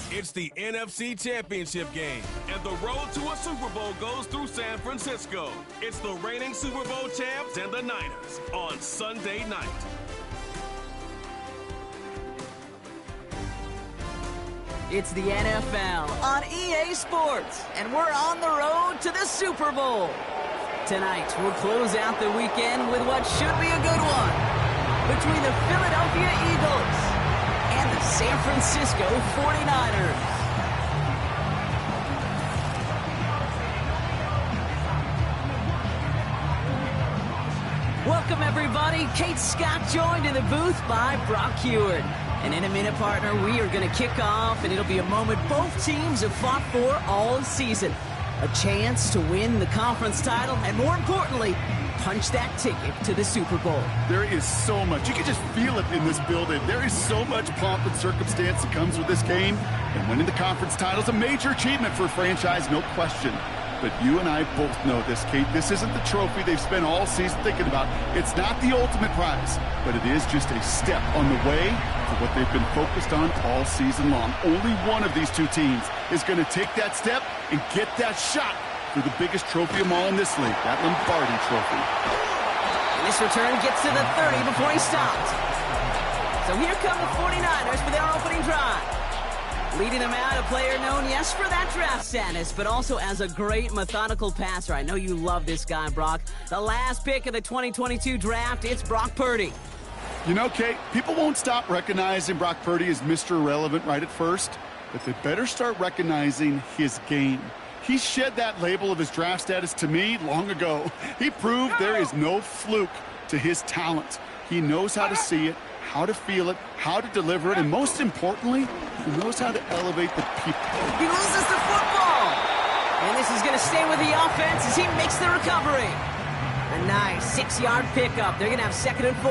It's the NFC Championship game, and the road to a Super Bowl goes through San Francisco. It's the reigning Super Bowl champs and the Niners on Sunday night. It's the NFL on EA Sports, and we're on the road to the Super Bowl. Tonight, we'll close out the weekend with what should be a good one between the Philadelphia Eagles and the San Francisco 49ers. Welcome, everybody. Kate Scott joined in the booth by Brock Hewitt. And in a minute, partner, we are going to kick off, and it'll be a moment both teams have fought for all season. A chance to win the conference title, and more importantly, punch that ticket to the Super Bowl. There is so much. You can just feel it in this building. There is so much pomp and circumstance that comes with this game. And winning the conference title is a major achievement for a franchise, no question. But you and I both know this, Kate. This isn't the trophy they've spent all season thinking about. It's not the ultimate prize, but it is just a step on the way to what they've been focused on all season long. Only one of these two teams is going to take that step and get that shot for the biggest trophy of all in this league, that Lombardi trophy. And this return gets to the 30 before he stops. So here come the 49ers for their opening drive. Leading them out, a player known, yes, for that draft status, but also as a great methodical passer. I know you love this guy, Brock. The last pick of the 2022 draft, it's Brock Purdy. You know, Kate, people won't stop recognizing Brock Purdy as Mr. Irrelevant right at first, but they better start recognizing his game. He shed that label of his draft status to me long ago. He proved there is no fluke to his talent. He knows how to see it, how to feel it, how to deliver it, and most importantly, he knows how to elevate the people. He loses the football! And this is going to stay with the offense as he makes the recovery. A nice 6-yard pickup. They're going to have 2nd and 4.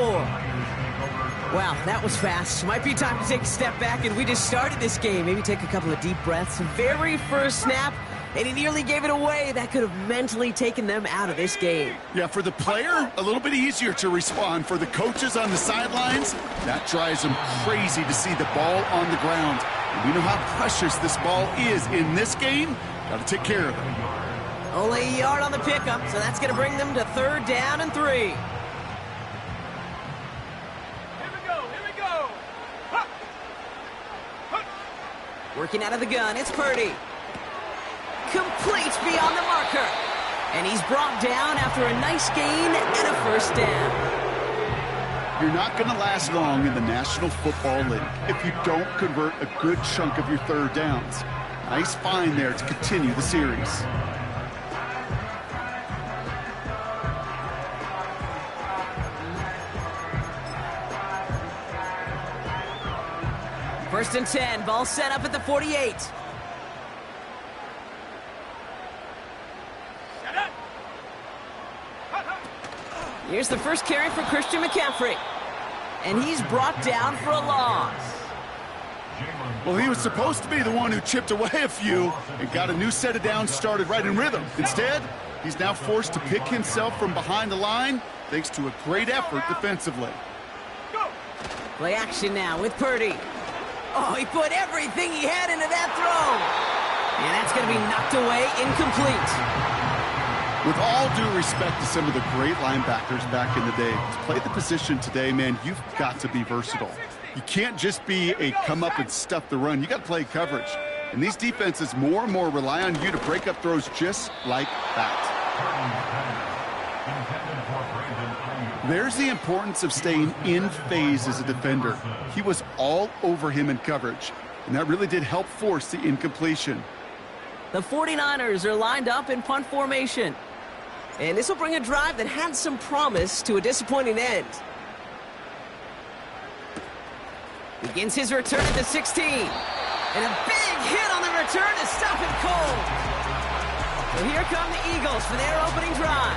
Wow, that was fast. Might be time to take a step back, and we just started this game. Maybe take a couple of deep breaths. Very first snap, and he nearly gave it away. That could have mentally taken them out of this game. Yeah, for the player, a little bit easier to respond. For the coaches on the sidelines, that drives them crazy to see the ball on the ground. And we know how precious this ball is in this game. Got to take care of it. Only a yard on the pickup, so that's going to bring them to 3rd down and 3. Working out of the gun, it's Purdy. Complete beyond the marker. And he's brought down after a nice gain and a 1st down. You're not going to last long in the National Football League if you don't convert a good chunk of your 3rd downs. Nice find there to continue the series. First and 10, ball set up at the 48. Here's the first carry for Christian McCaffrey. And he's brought down for a loss. Well, he was supposed to be the one who chipped away a few and got a new set of downs started right in rhythm. Instead, he's now forced to pick himself from behind the line thanks to a great effort defensively. Play action now with Purdy. Oh, he put everything he had into that throw. And that's going to be knocked away, incomplete. With all due respect to some of the great linebackers back in the day, to play the position today, man, you've got to be versatile. You can't just be a come up and stuff the run. You got to play coverage. And these defenses more and more rely on you to break up throws just like that. There's the importance of staying in phase as a defender. He was all over him in coverage, and that really did help force the incompletion. The 49ers are lined up in punt formation. And this will bring a drive that had some promise to a disappointing end. Begins his return at the 16. And a big hit on the return to stop it cold. So here come the Eagles for their opening drive.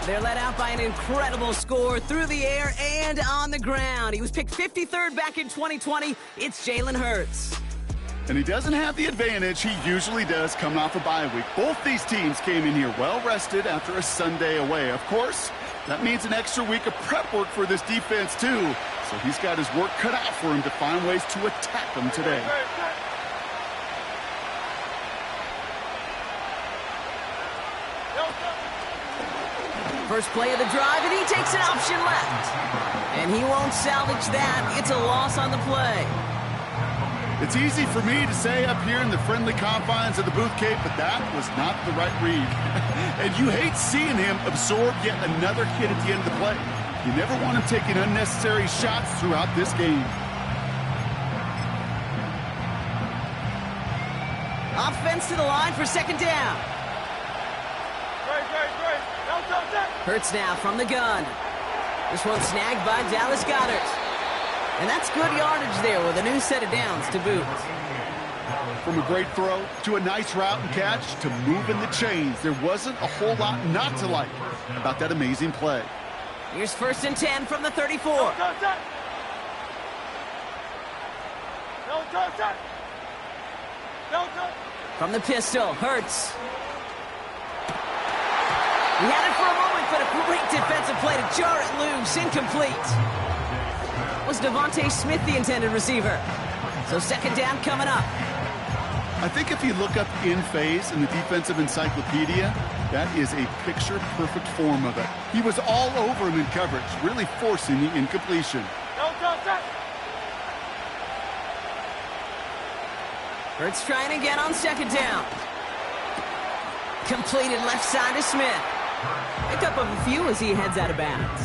They're led out by an incredible score through the air and on the ground. He was picked 53rd back in 2020. It's Jalen Hurts. And he doesn't have the advantage he usually does coming off a bye week. Both these teams came in here well-rested after a Sunday away. Of course, that means an extra week of prep work for this defense, too. So he's got his work cut out for him to find ways to attack them today. First play of the drive, and he takes an option left. And he won't salvage that. It's a loss on the play. It's easy for me to say up here in the friendly confines of the booth, Kate, but that was not the right read. And you hate seeing him absorb yet another hit at the end of the play. You never want him taking unnecessary shots throughout this game. Offense to the line for second down. Hurts now from the gun. This one snagged by Dallas Goedert. And that's good yardage there with a new set of downs to boot. From a great throw to a nice route and catch to moving the chains, there wasn't a whole lot not to like about that amazing play. Here's 1st and 10 from the 34. From the pistol, Hurts. He had it for a moment, but a great defensive play to jar it loose. Incomplete. Was Devontae Smith the intended receiver? So second down coming up. I think if you look up in phase in the defensive encyclopedia, that is a picture-perfect form of it. He was all over him in coverage, really forcing the incompletion. Hurts trying again on second down. Completed left side to Smith. Pick up of a few as he heads out of bounds.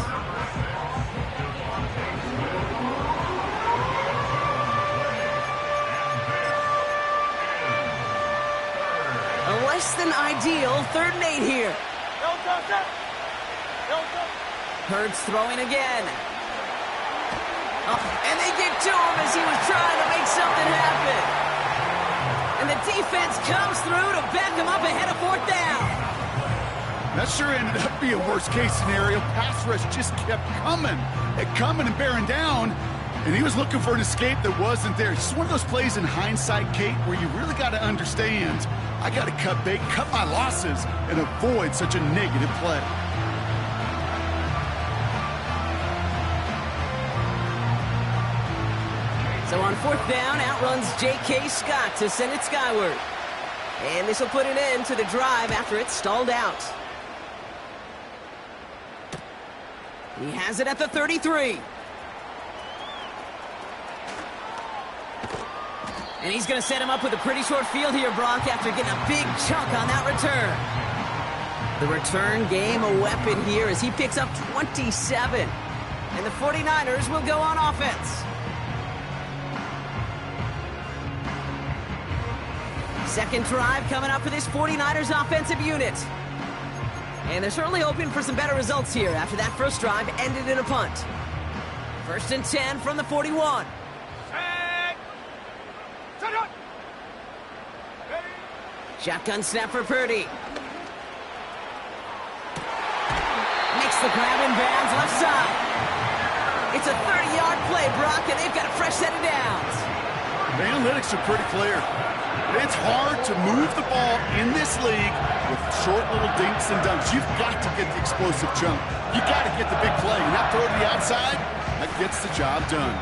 A less than ideal 3rd and 8 here. Hurts throwing again. Oh, and they get to him as he was trying to make something happen. And the defense comes through to back him up ahead of 4th down. That sure ended up being a worst-case scenario. Pass rush just kept coming and bearing down, and he was looking for an escape that wasn't there. It's just one of those plays in hindsight, Kate, where you really got to understand, I got to cut bait, cut my losses, and avoid such a negative play. So on 4th down, outruns J.K. Scott to send it skyward. And this will put an end to the drive after it's stalled out. He has it at the 33. And he's going to set him up with a pretty short field here, Brock, after getting a big chunk on that return. The return game a weapon here as he picks up 27. And the 49ers will go on offense. Second drive coming up for this 49ers offensive unit. And they're certainly hoping for some better results here after that first drive ended in a punt. 1st and 10 from the 41. Shotgun snap for Purdy. Makes the grab in bounds left side. It's a 30-yard play, Brock, and they've got a fresh set of downs. The analytics are pretty clear. It's hard to move the ball in this league with short little dinks and dunks. You've got to get the explosive jump. You got to get the big play. And that throw to the outside, that gets the job done.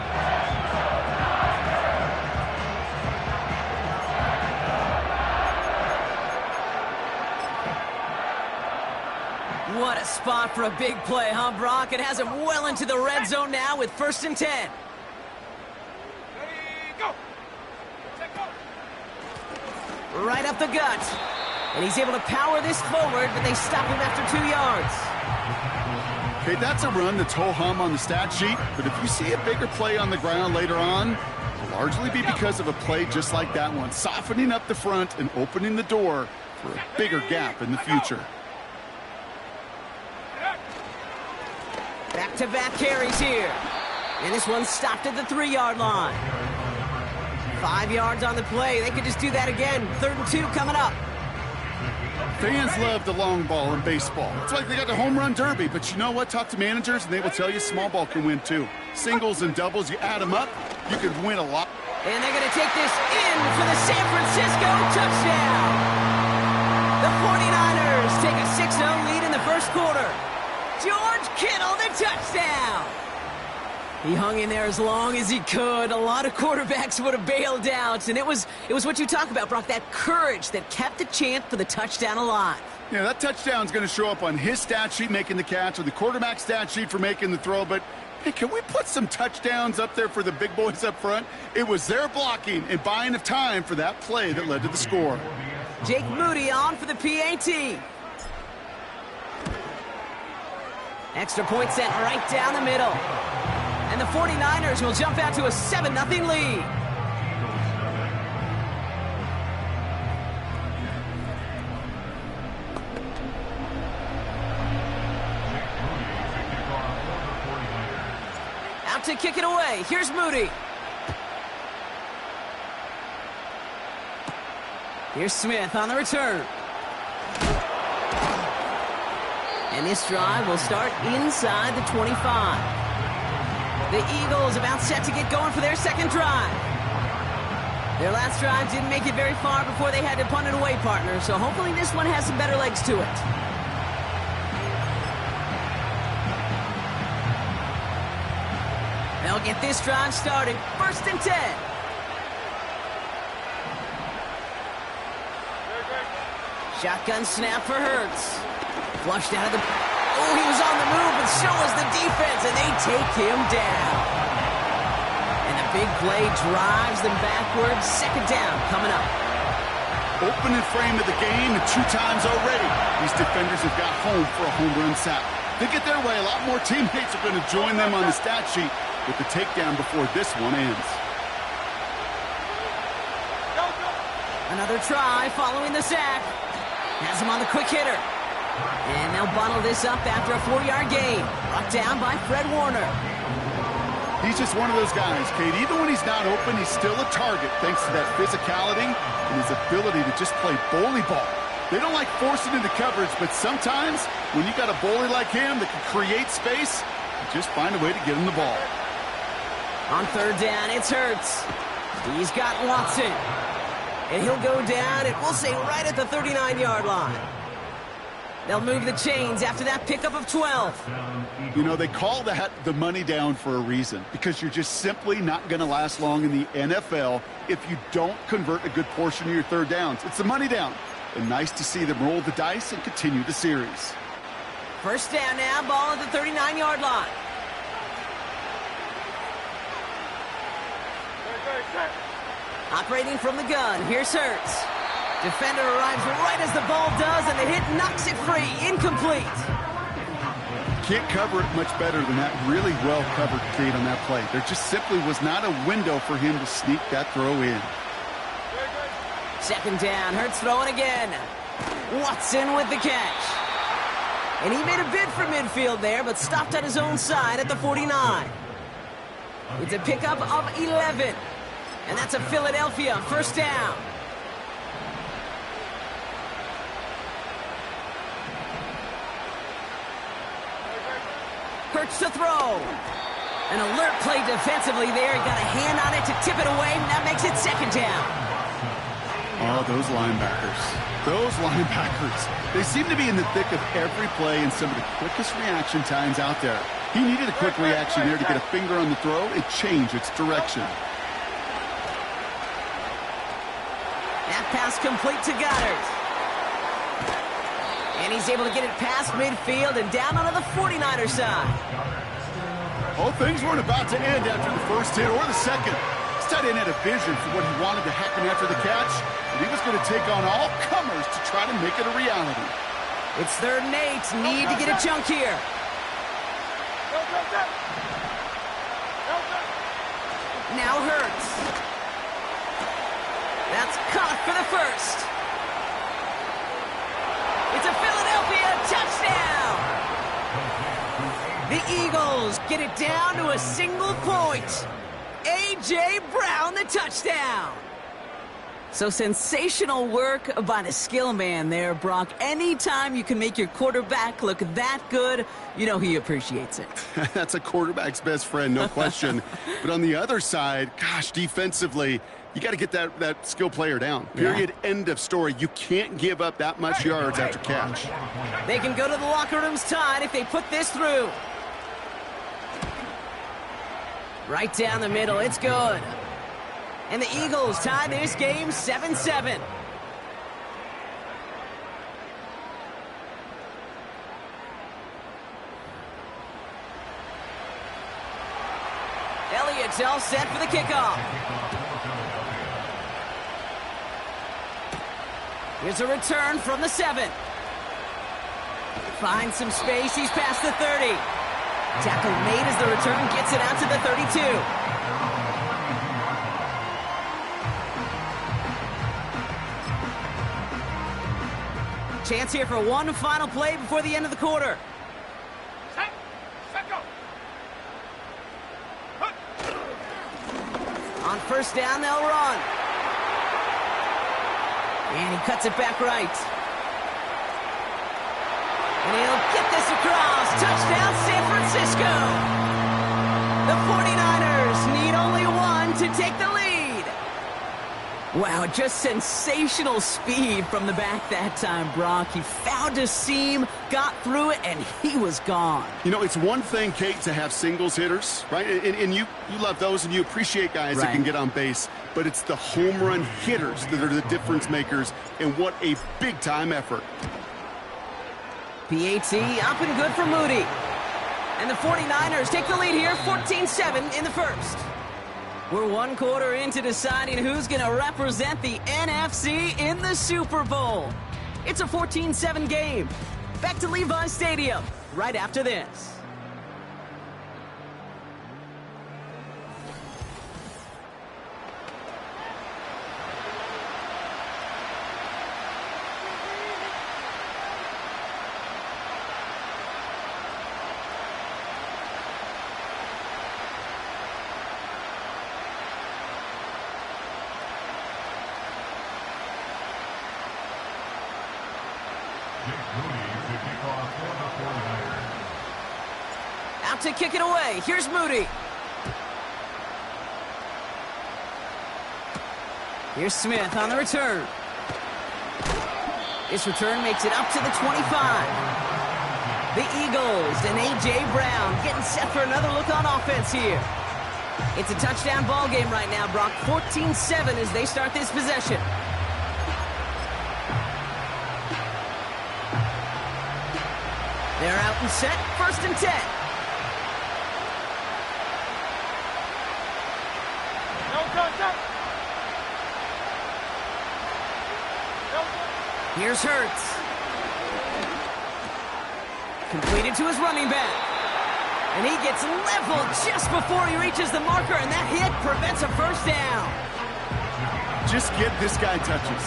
What a spot for a big play, huh, Brock? It has him well into the red zone now with 1st and 10. Right up the gut. And he's able to power this forward, but they stop him after 2 yards. Okay, that's a run that's ho-hum on the stat sheet, but if you see a bigger play on the ground later on, it'll largely be because of a play just like that one, softening up the front and opening the door for a bigger gap in the future. Back-to-back carries here. And this one stopped at the 3-yard line. 5 yards on the play. They could just do that again. 3rd and 2 coming up. Fans love the long ball in baseball. It's like they got the home run derby, but you know what? Talk to managers, and they will tell you small ball can win too. Singles and doubles, you add them up, you could win a lot. And they're going to take this in for the San Francisco touchdown. The 49ers take a 6-0 lead in the first quarter. George Kittle, the touchdown. He hung in there as long as he could. A lot of quarterbacks would have bailed out. And it was what you talk about, Brock, that courage that kept the chance for the touchdown alive. Yeah, that touchdown's going to show up on his stat sheet making the catch or the quarterback stat sheet for making the throw. But, hey, can we put some touchdowns up there for the big boys up front? It was their blocking and buying of time for that play that led to the score. Jake Moody on for the PAT. Extra point set right down the middle. And the 49ers will jump out to a 7-0 lead. Out to kick it away. Here's Moody. Here's Smith on the return. And this drive will start inside the 25. The Eagles about set to get going for their second drive. Their last drive didn't make it very far before they had to punt it away, partner, so hopefully this one has some better legs to it. They'll get this drive started. 1st and 10. Shotgun snap for Hurts. Flushed out of the... Oh, he was on the move, and so was the defense, and they take him down. And the big play drives them backwards. 2nd down coming up. Opening frame of the game, and 2 times already. These defenders have got home for a home run sack. They get their way, a lot more teammates are going to join them on the stat sheet with the takedown before this one ends. Another try following the sack. Has him on the quick hitter. And they'll bottle this up after a 4-yard gain. Brought down by Fred Warner. He's just one of those guys, Kate. Even when he's not open, he's still a target thanks to that physicality and his ability to just play bully ball. They don't like forcing into coverage, but sometimes when you got a bully like him that can create space, you just find a way to get him the ball. On 3rd down, it's Hurts. He's got Watson. And he'll go down, and we'll say right at the 39-yard line. They'll move the chains after that pickup of 12. You know, they call that the money down for a reason, because you're just simply not going to last long in the NFL if you don't convert a good portion of your 3rd downs. It's the money down. And nice to see them roll the dice and continue the series. 1st down now, ball at the 39-yard line. Operating from the gun, here's Hurts. Defender arrives right as the ball does, and the hit knocks it free. Incomplete. Can't cover it much better than that. Really well covered, Kate, on that play. There just simply was not a window for him to sneak that throw in. 2nd down, Hurts throwing again. Watson with the catch. And he made a bid for midfield there, but stopped at his own side at the 49. It's a pickup of 11. And that's a Philadelphia 1st down. Hurts to throw. An alert play defensively there. He got a hand on it to tip it away, and that makes it 2nd down. Oh, those linebackers. Those linebackers. They seem to be in the thick of every play and some of the quickest reaction times out there. He needed a quick reaction there to get a finger on the throw and change its direction. That pass complete to Goddard. And he's able to get it past midfield and down onto the 49er side. Oh, things weren't about to end after the 1st hit or the 2nd. This tight end had a vision for what he wanted to happen after the catch, and he was going to take on all comers to try to make it a reality. It's 3rd and 8. Need to get a chunk here. Now Hurts. That's caught for the 1st. It's a Philadelphia touchdown! The Eagles get it down to a single point. A.J. Brown, the touchdown. So sensational work by the skill man there, Brock. Anytime you can make your quarterback look that good, you know he appreciates it. That's a quarterback's best friend, no question. But on the other side, gosh, defensively, you got to get that skill player down. Period. Yeah. End of story. You can't give up that much yards after catch. They can go to the locker rooms tied if they put this through. Right down the middle. It's good. And the Eagles tie this game 7-7. Elliott's all set for the kickoff. Here's a return from the 7. Finds some space. He's past the 30. Tackle made as the return gets it out to the 32. Chance here for one final play before the end of the quarter. Set, go. On first down, they'll run. And he cuts it back right. And he'll get this across. Touchdown, San Francisco. The 49ers need only one to take the lead. Wow, just sensational speed from the back that time, Brock. He found a seam, got through it, and he was gone. You know, it's one thing, Kate, to have singles hitters, right? And you love those, and you appreciate guys that can get on base. But it's the home run hitters that are the difference makers, and what a big-time effort. PAT up and good for Moody. And the 49ers take the lead here, 14-7 in the first. We're one quarter into deciding who's going to represent the NFC in the Super Bowl. It's a 14-7 game. Back to Levi's Stadium right after this. Out to kick it away. Here's Moody. Here's Smith on the return. This return makes it up to the 25. The Eagles and A.J. Brown getting set for another look on offense here. It's a touchdown ball game right now, Brock. 14-7 as they start this possession. They're out and set. 1st and 10. Here's Hurts. Completed to his running back. And he gets leveled just before he reaches the marker, and that hit prevents a first down. Just get this guy touches.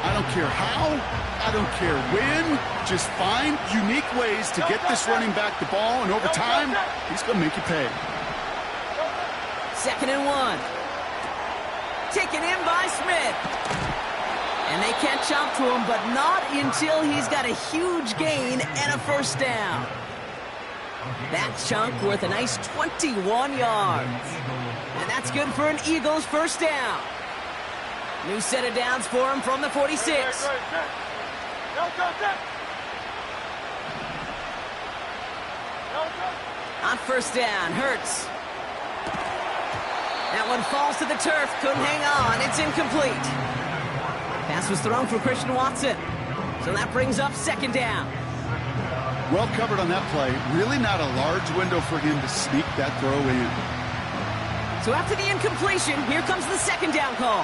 I don't care how, I don't care when. Just find unique ways to get this running back the ball, and over time, he's going to make you pay. 2nd and 1. Taken in by Smith. And they catch up to him, but not until he's got a huge gain and a first down. That chunk worth a nice 21 yards. And that's good for an Eagles first down. New set of downs for him from the 46. On first down, Hurts. That one falls to the turf, couldn't hang on, it's incomplete. Pass was thrown for Christian Watson. So that brings up 2nd down. Well covered on that play. Really not a large window for him to sneak that throw in. So after the incompletion, here comes the 2nd down call.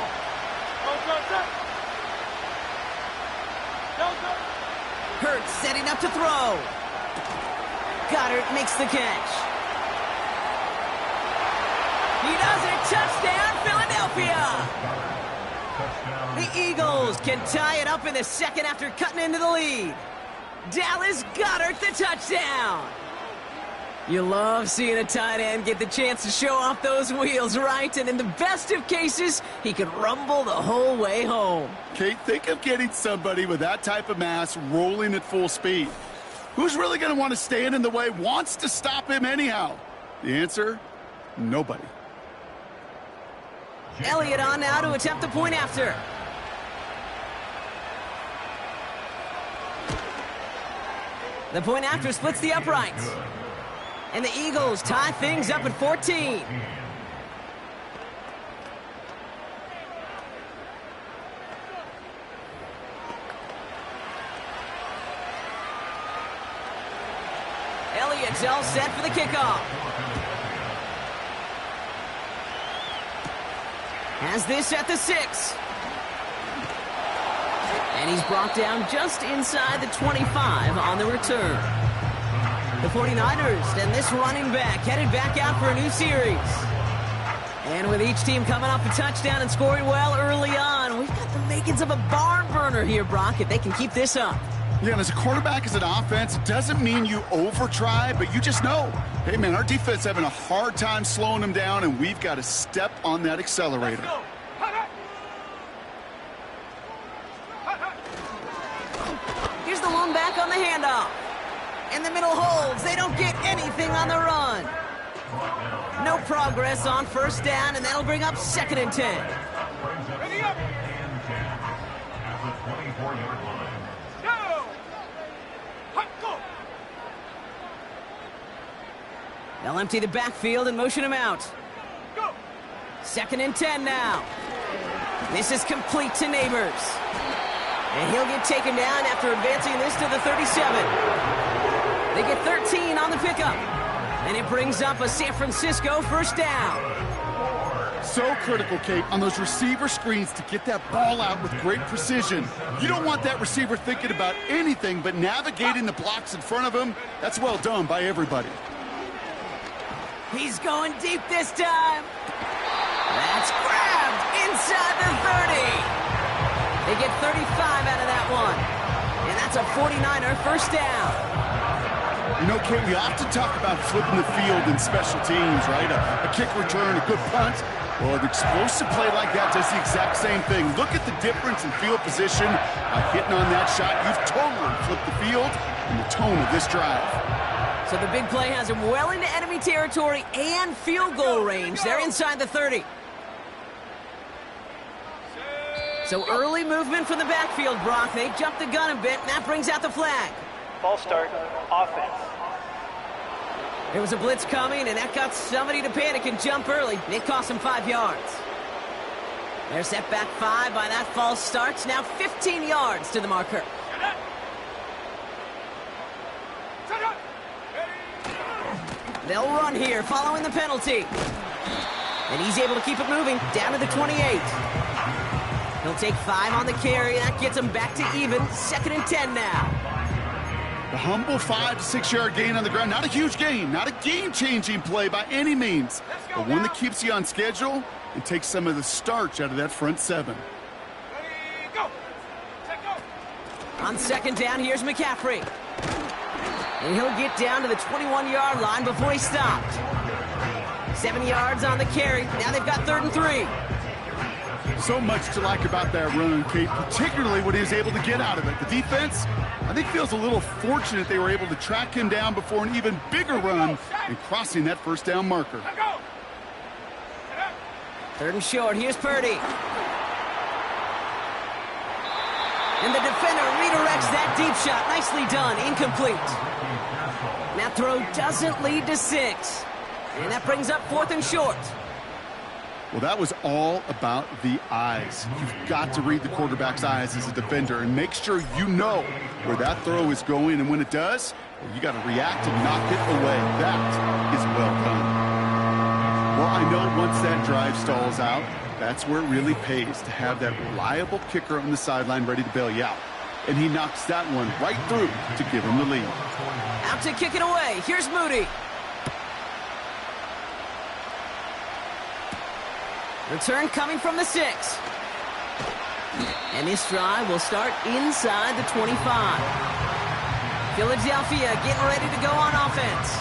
Hurts setting up to throw. Goddard makes the catch. He does it. Touchdown, Philadelphia. The Eagles can tie it up in the 2nd after cutting into the lead. Dallas Goedert the touchdown. You love seeing a tight end get the chance to show off those wheels, right? And in the best of cases, he could rumble the whole way home. Kate, think of getting somebody with that type of mass rolling at full speed. Who's really going to want to stand in the way, wants to stop him anyhow? The answer, nobody. Elliott on now to attempt the point after. The point after splits the uprights. And the Eagles tie things up at 14. Elliott's all set for the kickoff. Has this at the 6. And he's brought down just inside the 25 on the return. The 49ers and this running back headed back out for a new series. And with each team coming off a touchdown and scoring well early on, we've got the makings of a barn burner here, Brock, if they can keep this up. Yeah, and as a quarterback, as an offense, it doesn't mean you over-try, but you just know, hey, man, our defense having a hard time slowing them down, and we've got to step on that accelerator. Here's the lone back on the handoff. And the middle holds. They don't get anything on the run. No progress on first down, and that'll bring up 2nd and 10. Ready up. Go. They'll empty the backfield and motion him out. Go. 2nd and 10 now. This is complete to Neighbors. And he'll get taken down after advancing this to the 37. They get 13 on the pickup. And it brings up a San Francisco first down. So critical, Kate, on those receiver screens to get that ball out with great precision. You don't want that receiver thinking about anything but navigating the blocks in front of him. That's well done by everybody. He's going deep this time. That's grabbed inside the 30. They get 35 out of that one. And that's a 49er first down. You know, Kate, we often talk about flipping the field in special teams, right? A kick return, a good punt. Well, an explosive play like that does the exact same thing. Look at the difference in field position. By hitting on that shot, you've totally flipped the field and the tone of this drive. So the big play has him well into enemy territory and field goal range. They're inside the 30. So early movement from the backfield, Brock. They jumped the gun a bit, and that brings out the flag. False start, offense. There was a blitz coming, and that got somebody to panic and jump early. It cost him 5 yards. They're set back 5 by that false start. Now 15 yards to the marker. They'll run here following the penalty. And he's able to keep it moving down to the 28. He'll take 5 on the carry, and that gets him back to even. 2nd and 10 now. The humble 5 to 6 yard gain on the ground. Not a huge gain, not a game-changing play by any means, but one that keeps you on schedule and takes some of the starch out of that front 7. Ready, go. Take go. On 2nd down, here's McCaffrey. And he'll get down to the 21-yard line before he stopped. 7 yards on the carry. Now they've got 3rd and 3. So much to like about that run, Kate, particularly what he was able to get out of it. The defense, I think, feels a little fortunate they were able to track him down before an even bigger run and crossing that first down marker. 3rd and short. Here's Purdy. And the defender redirects that deep shot. Nicely done. Incomplete. That throw doesn't lead to 6. And that brings up 4th and short. Well, that was all about the eyes. You've got to read the quarterback's eyes as a defender and make sure you know where that throw is going. And when it does, well, you got to react and knock it away. That is well done. Well, I know once that drive stalls out, that's where it really pays to have that reliable kicker on the sideline ready to bail you out. And he knocks that one right through to give him the lead. Out to kick it away. Here's Moody. Return coming from the 6. And this drive will start inside the 25. Philadelphia getting ready to go on offense.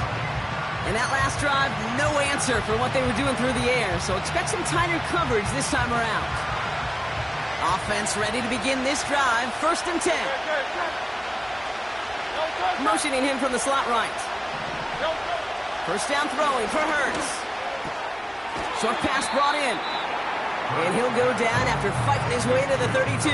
And that last drive, no answer for what they were doing through the air, so expect some tighter coverage this time around. Offense ready to begin this drive, 1st and 10. Motioning him from the slot right. 1st down throwing for Hurts. Short pass brought in. And he'll go down after fighting his way to the 32.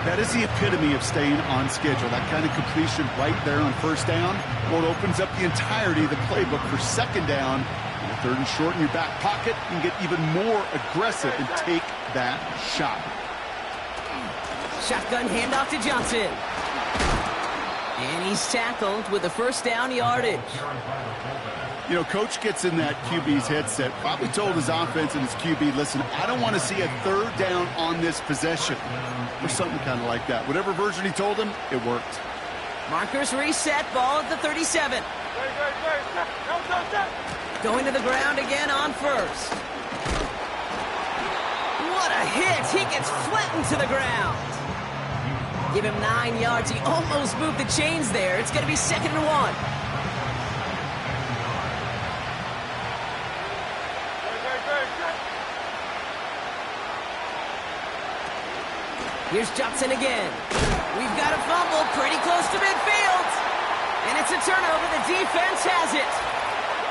That is the epitome of staying on schedule. That kind of completion right there on 1st down. Well, it opens up the entirety of the playbook for 2nd down. And a 3rd and short in your back pocket. You can get even more aggressive and take that shot. Shotgun handoff to Johnson. And he's tackled with the 1st down yardage. You know, coach gets in that QB's headset, probably told his offense and his QB, listen, I don't want to see a 3rd down on this possession. Or something kind of like that. Whatever version he told him, it worked. Markers reset, ball at the 37. Going to the ground again on 1st. What a hit! He gets flattened to the ground. Give him 9 yards. He almost moved the chains there. It's going to be 2nd and 1. Here's Johnson again. We've got a fumble pretty close to midfield. And it's a turnover. The defense has it.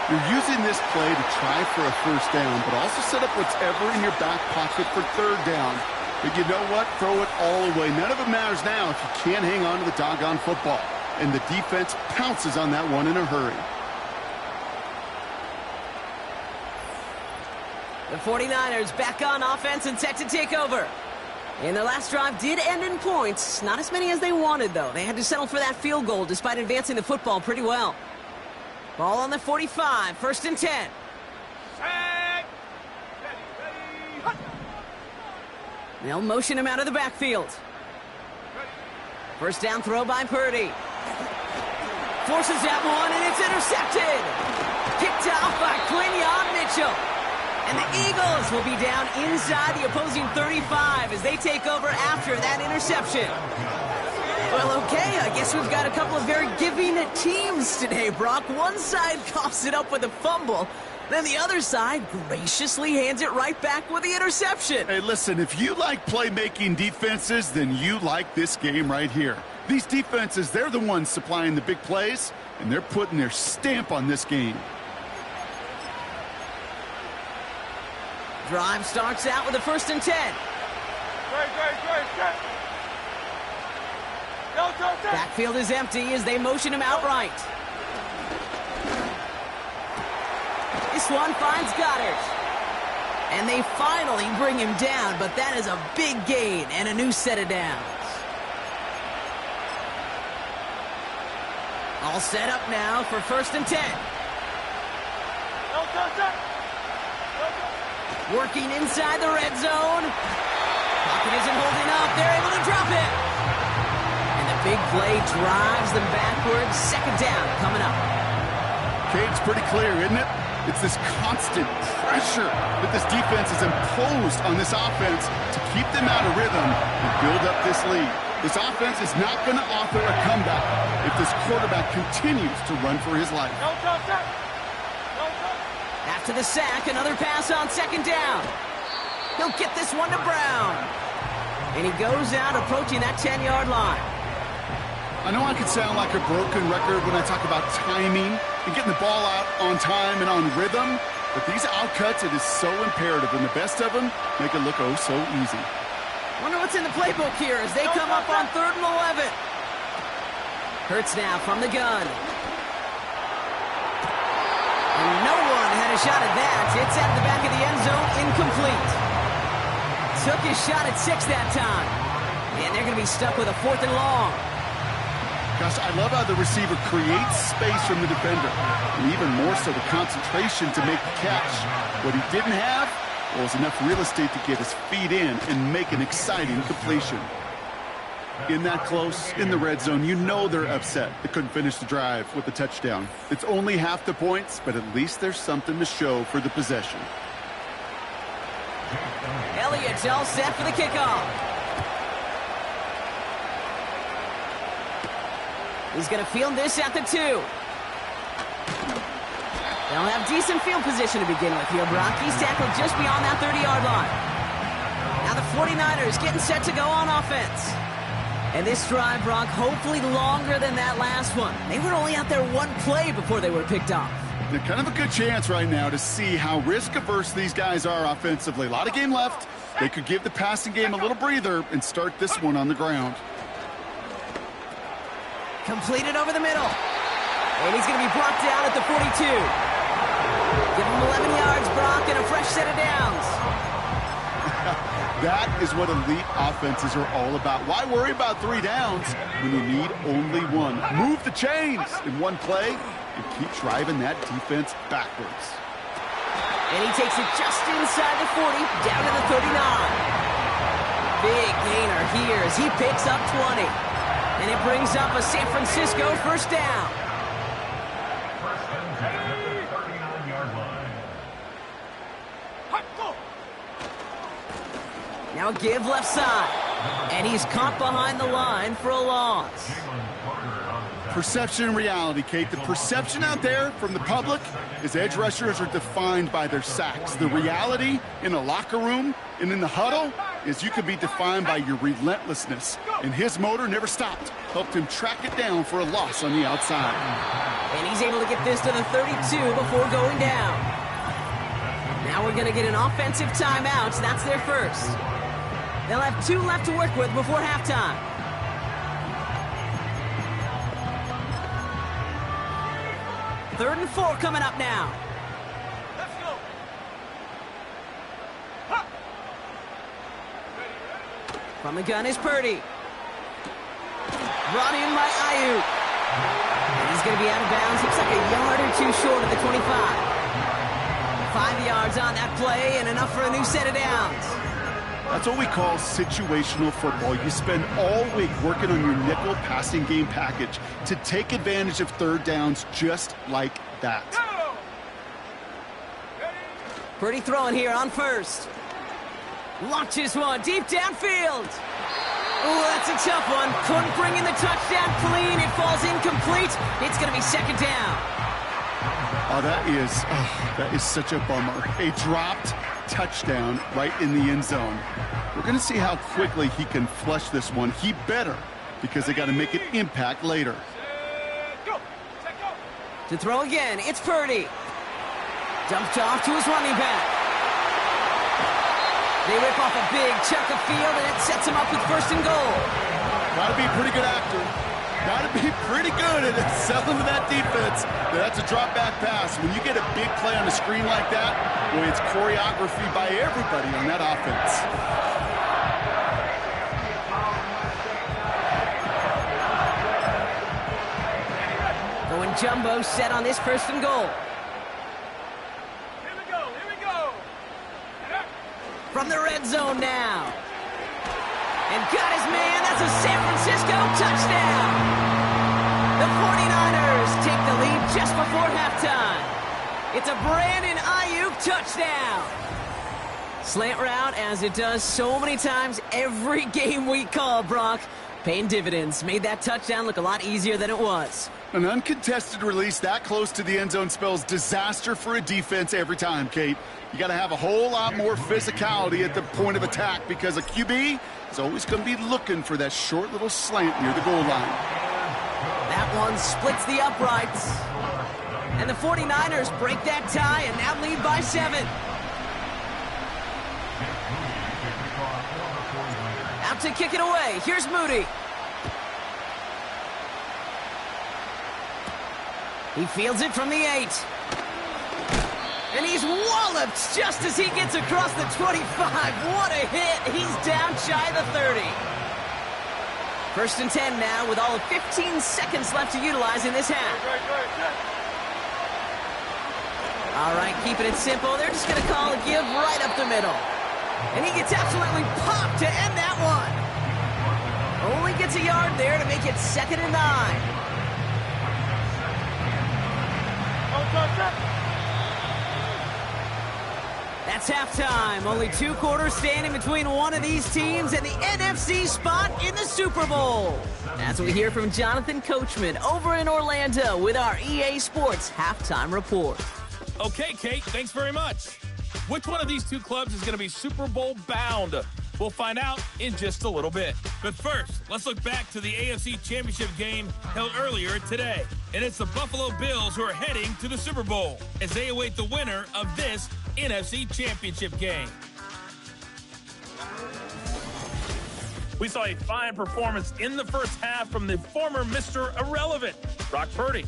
You're using this play to try for a 1st down, but also set up whatever in your back pocket for 3rd down. But you know what? Throw it all away. None of it matters now if you can't hang on to the doggone football. And the defense pounces on that one in a hurry. The 49ers back on offense and set to take over. And their last drive did end in points. Not as many as they wanted, though. They had to settle for that field goal despite advancing the football pretty well. Ball on the 45, 1st and 10. They'll motion him out of the backfield. 1st down throw by Purdy. Forces that one, and it's intercepted. Kicked off by Quinyon Mitchell. And the Eagles will be down inside the opposing 35 as they take over after that interception. Well, okay, I guess we've got a couple of very giving teams today, Brock. One side coughs it up with a fumble, then the other side graciously hands it right back with the interception. Hey, listen, if you like playmaking defenses, then you like this game right here. These defenses, they're the ones supplying the big plays, and they're putting their stamp on this game. Drive starts out with a 1st and 10. Backfield is empty as they motion him outright. This one finds Goddard. And they finally bring him down, but that is a big gain and a new set of downs. All set up now for 1st and 10. Working inside the red zone. Pocket isn't holding up. They're able to drop it. And the big play drives them backwards. 2nd down coming up. Cade's pretty clear, isn't it? It's this constant pressure that this defense has imposed on this offense to keep them out of rhythm and build up this lead. This offense is not going to offer a comeback if this quarterback continues to run for his life. After the sack, another pass on 2nd down. He'll get this one to Brown. And he goes out approaching that 10-yard line. I know I could sound like a broken record when I talk about timing and getting the ball out on time and on rhythm, but these outcuts, it is so imperative, and the best of them make it look oh so easy. Wonder what's in the playbook here as they come up on 3rd and 11. Hurts now from the gun. And no one had a shot at that. It's at the back of the end zone, incomplete. Took his shot at 6 that time. And they're going to be stuck with a 4th and long. Gosh, I love how the receiver creates space from the defender, and even more so the concentration to make the catch. What he didn't have was enough real estate to get his feet in and make an exciting completion. In that close, in the red zone, you know they're upset. They couldn't finish the drive with the touchdown. It's only half the points, but at least there's something to show for the possession. Elliott's all set for the kickoff. He's going to field this at the 2. They'll have decent field position to begin with here, Brock. He's tackled just beyond that 30-yard line. Now the 49ers getting set to go on offense. And this drive, Brock, hopefully longer than that last one. They were only out there one play before they were picked off. They're kind of a good chance right now to see how risk-averse these guys are offensively. A lot of game left. They could give the passing game a little breather and start this one on the ground. Completed over the middle. And he's going to be brought down at the 42. Give him 11 yards, Brock, and a fresh set of downs. That is what elite offenses are all about. Why worry about 3 downs when you need only 1? Move the chains in one play and keep driving that defense backwards. And he takes it just inside the 40, down to the 39. Big gainer here as he picks up 20. And it brings up a San Francisco first down. Now a give left side. And he's caught behind the line for a loss. Perception and reality, Kate. The perception out there from the public is edge rushers are defined by their sacks. The reality in a locker room and in the huddle is you can be defined by your relentlessness. And his motor never stopped. Helped him track it down for a loss on the outside. And he's able to get this to the 32 before going down. Now we're going to get an offensive timeout. So that's their first. They'll have 2 left to work with before halftime. Third and 4 coming up now. Let's go. From the gun is Purdy. Brought in by Ayuk. And he's going to be out of bounds. Looks like a yard or 2 short of the 25. 5 yards on that play and enough for a new set of downs. That's what we call situational football. You spend all week working on your nickel passing game package to take advantage of third downs just like that. Purdy throwing here on first. Launches one deep downfield. Oh, that's a tough one. Couldn't bring in the touchdown clean. It falls incomplete. It's going to be second down. Oh, that is such a bummer. A dropped touchdown right in the end zone. We're going to see how quickly he can flush this one. He better, because they got to make an impact later. To throw again, it's Purdy. Dumped off to his running back. They rip off a big chunk of field, and it sets him up with first and goal. Got to be a pretty good actor. Got to be pretty good at selling to that defense. That's a drop back pass. When you get a big play on the screen like that, boy, it's choreography by everybody on that offense. Going jumbo set on this first and goal. Here we go. From the red zone now. And got his man. That's a San Francisco touchdown. The 49ers take the lead just before halftime. It's a Brandon Ayuk touchdown. Slant route, as it does so many times every game we call, Brock. Paying dividends. Made that touchdown look a lot easier than it was. An uncontested release that close to the end zone spells disaster for a defense every time, Kate. You got to have a whole lot more physicality at the point of attack because a QB is always going to be looking for that short little slant near the goal line. That one splits the uprights. And the 49ers break that tie and now lead by 7. Out to kick it away. Here's Moody. He fields it from the 8. And he's walloped just as he gets across the 25. What a hit. He's down shy of the 30. First and 10 now with all of 15 seconds left to utilize in this half. All right, keeping it simple. They're just going to call a give right up the middle. And he gets absolutely popped to end that one. Only gets a yard there to make it 2nd and 9. That's halftime. Only 2 quarters standing between one of these teams and the NFC spot in the Super Bowl. That's what we hear from Jonathan Coachman over in Orlando with our EA Sports Halftime Report. Okay, Kate, thanks very much. Which one of these two clubs is going to be Super Bowl bound? We'll find out in just a little bit. But first, let's look back to the AFC Championship game held earlier today. And it's the Buffalo Bills who are heading to the Super Bowl as they await the winner of this NFC Championship game. We saw a fine performance in the first half from the former Mr. Irrelevant, Brock Purdy.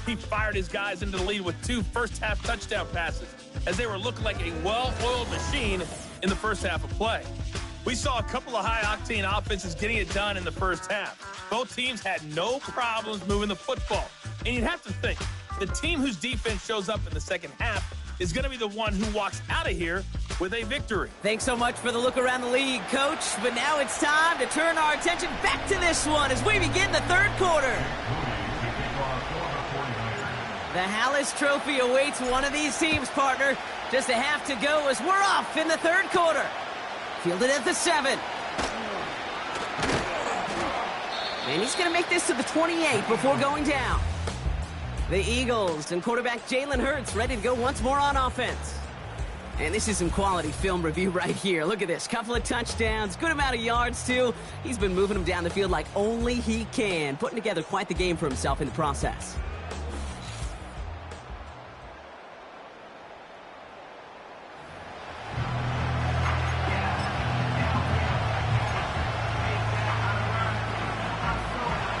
He fired his guys into the lead with 2 first-half touchdown passes as they were looking like a well-oiled machine in the first half of play. We saw a couple of high-octane offenses getting it done in the first half. Both teams had no problems moving the football. And you'd have to think, the team whose defense shows up in the second half is going to be the one who walks out of here with a victory. Thanks so much for the look around the league, Coach. But now it's time to turn our attention back to this one as we begin the third quarter. The Hallis Trophy awaits one of these teams, partner. Just a half to go as we're off in the third quarter. Fielded at the 7. And he's going to make this to the 28 before going down. The Eagles and quarterback Jalen Hurts ready to go once more on offense. And this is some quality film review right here. Look at this. Couple of touchdowns, good amount of yards, too. He's been moving them down the field like only he can, putting together quite the game for himself in the process.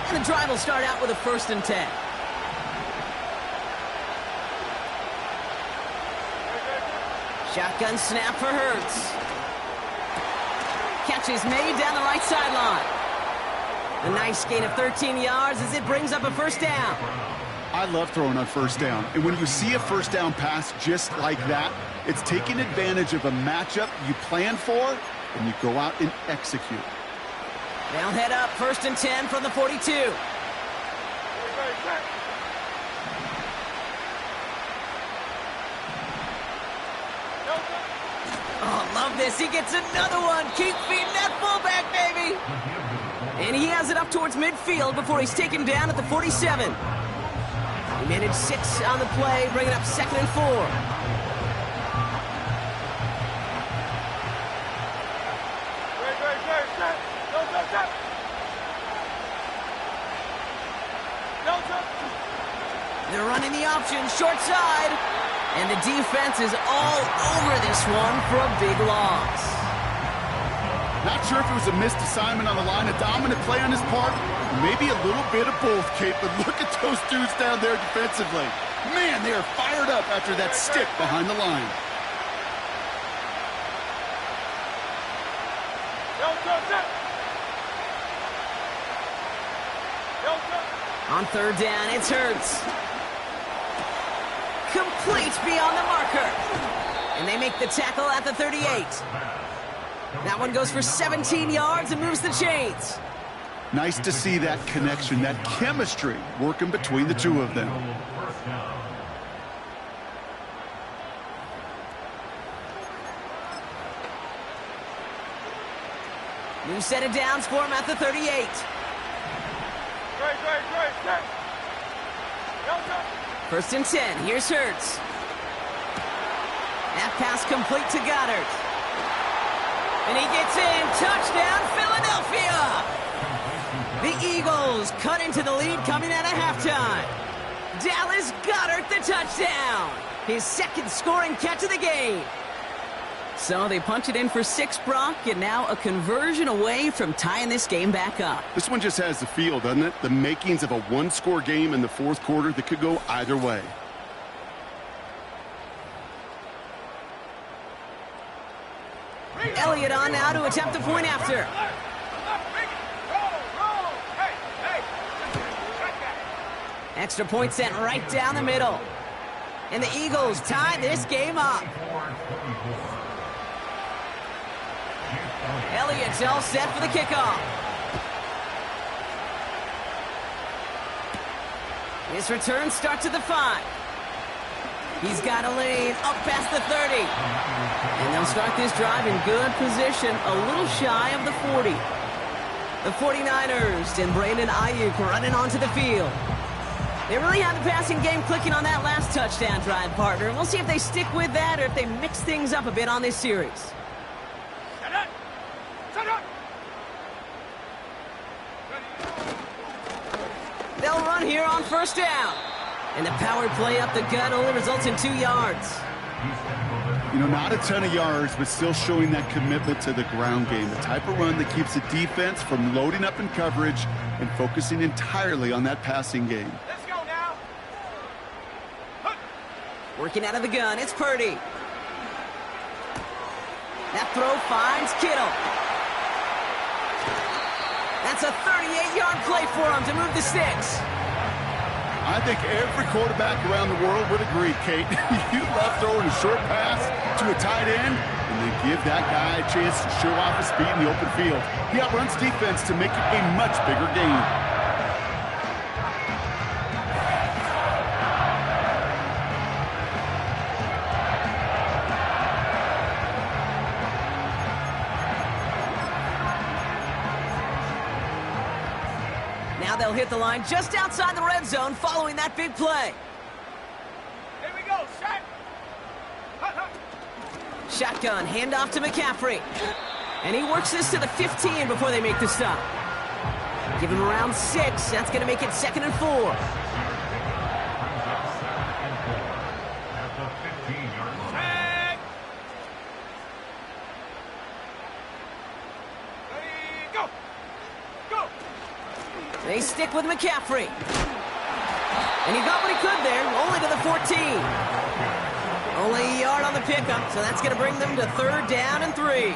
And the drive will start out with a 1st and 10. Shotgun snap for Hurts. Catch is made down the right sideline. A nice gain of 13 yards as it brings up a 1st down. I love throwing on 1st down. And when you see a 1st down pass just like that, it's taking advantage of a matchup you plan for, and you go out and execute. They'll head up 1st and 10 from the 42. Oh, love this. He gets another one. Keep feeding that fullback, baby. And he has it up towards midfield before he's taken down at the 47. He managed 6 on the play, bringing up 2nd and 4. They're running the option, short side. And the defense is all over this one for a big loss. Not sure if it was a missed assignment on the line, a dominant play on his part, maybe a little bit of both, Kate, but look at those dudes down there defensively. Man, they are fired up after that stick behind the line. On 3rd down, it's Hurts. Complete beyond the marker. And they make the tackle at the 38. That one goes for 17 yards and moves the chains. Nice to see that connection, that chemistry working between the two of them. New set of downs for him at the 38. First and 10. Here's Hurts. That pass complete to Goddard. And he gets in. Touchdown, Philadelphia! The Eagles cut into the lead coming out of halftime. Dallas Goedert the touchdown. His 2nd scoring catch of the game. So they punch it in for 6, Brock, and now a conversion away from tying this game back up. This one just has the feel, doesn't it? The makings of a 1-score game in the 4th quarter that could go either way. Elliott on now to attempt the point after. Extra point sent right down the middle. And the Eagles tie this game up. Elliott's all set for the kickoff. His return starts at the 5. He's got a lane up past the 30. And they'll start this drive in good position, a little shy of the 40. The 49ers and Brandon Ayuk running onto the field. They really have the passing game clicking on that last touchdown drive, partner. And we'll see if they stick with that or if they mix things up a bit on this series. Set up. Set up. They'll run here on first down. And the power play up the gut only results in 2 yards. You know, not a ton of yards, but still showing that commitment to the ground game. The type of run that keeps the defense from loading up in coverage and focusing entirely on that passing game. Let's go now. Working out of the gun, it's Purdy. That throw finds Kittle. That's a 38-yard play for him to move the sticks. I think every quarterback around the world would agree, Kate. You love throwing a short pass to a tight end and then give that guy a chance to show off his speed in the open field. He outruns defense to make it a much bigger game. Now they'll hit the line just outside the red zone following that big play. Here we go. Set. Shotgun, handoff to McCaffrey. And he works this to the 15 before they make the stop. Give him around 6. That's going to make it 2nd and 4. Set. Ready, go. Go. They stick with McCaffrey. And he got what he could there, only to the 14. Only a yard on the pickup, so that's going to bring them to 3rd down and 3.